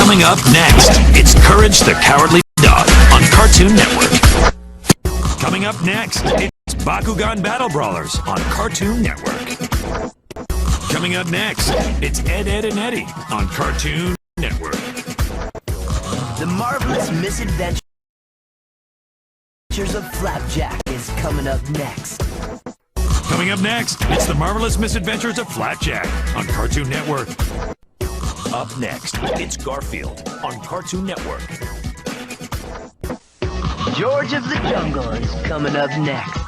Coming up next, it's Courage the Cowardly Dog on Cartoon Network. Coming up next, it's Bakugan Battle Brawlers on Cartoon Network. Coming up next, it's Ed, Edd and Eddy on Cartoon Network. The Marvelous Misadventures of Flapjack is coming up next. Coming up next, it's The Marvelous Misadventures of Flapjack on Cartoon Network. Up next, it's Garfield on Cartoon Network. George of the Jungle is coming up next.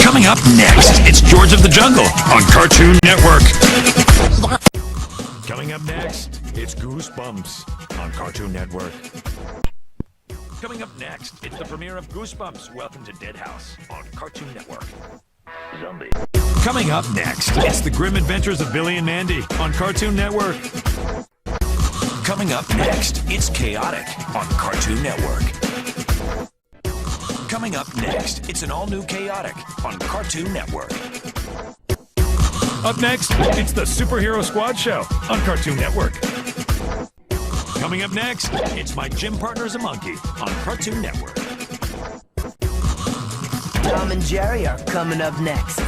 Coming up next, it's George of the Jungle on Cartoon Network. Coming up next, it's Goosebumps on Cartoon Network. Coming up next, it's the premiere of Goosebumps, Welcome to Dead House on Cartoon Network. Zombies. Coming up next, it's The Grim Adventures of Billy and Mandy on Cartoon Network. Coming up next, it's Chaotic on Cartoon Network. Coming up next, it's an all-new Chaotic on Cartoon Network. Up next, it's the Superhero Squad Show on Cartoon Network. Coming up next, it's My Gym Partner's a Monkey on Cartoon Network. Tom and Jerry are coming up next.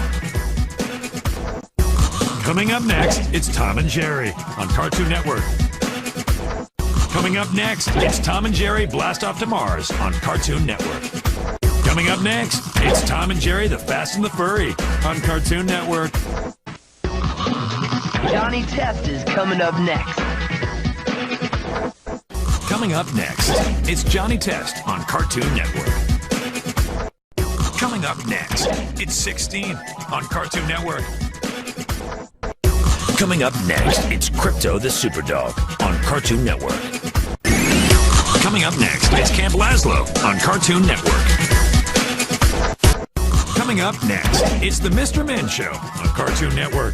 Coming up next, it's Tom and Jerry on Cartoon Network. Coming up next, it's Tom and Jerry Blast Off to Mars on Cartoon Network. Coming up next, it's Tom and Jerry the Fast and the Furry on Cartoon Network. Johnny Test is coming up next. Coming up next, it's Johnny Test on Cartoon Network. Coming up next, it's 16 on Cartoon Network. Coming up next, it's Crypto the Superdog on Cartoon Network. Coming up next, it's Camp Lazlo on Cartoon Network. Coming up next, it's the Mr. Men Show on Cartoon Network.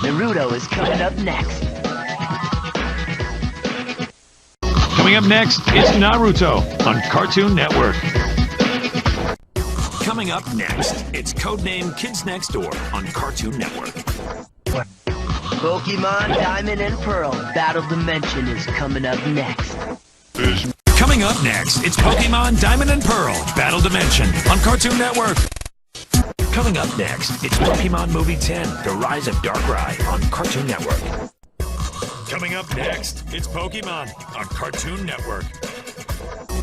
Naruto is coming up next. Coming up next, it's Naruto on Cartoon Network. Coming up next, it's Codename Kids Next Door on Cartoon Network. Pokemon Diamond and Pearl Battle Dimension is coming up next. Coming up next, it's Pokemon Diamond and Pearl Battle Dimension on Cartoon Network. Coming up next, it's Pokemon Movie 10 The Rise of Darkrai on Cartoon Network. Coming up next, it's Pokemon on Cartoon Network.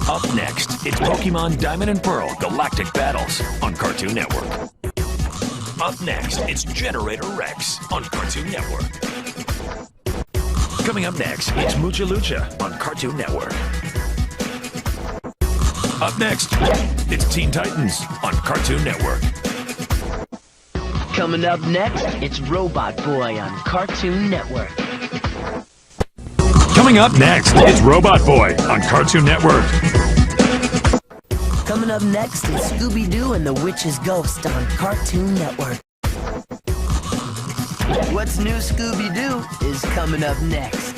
Up next, it's Pokemon Diamond and Pearl Galactic Battles on Cartoon Network. Up next, it's Generator Rex on Cartoon Network. Coming up next, it's Mucha Lucha on Cartoon Network. Up next, it's Teen Titans on Cartoon Network. Coming up next, it's Robot Boy on Cartoon Network. Coming up next, it's Robot Boy on Cartoon Network. Coming up next is Scooby-Doo and the Witch's Ghost on Cartoon Network. What's New Scooby-Doo is coming up next.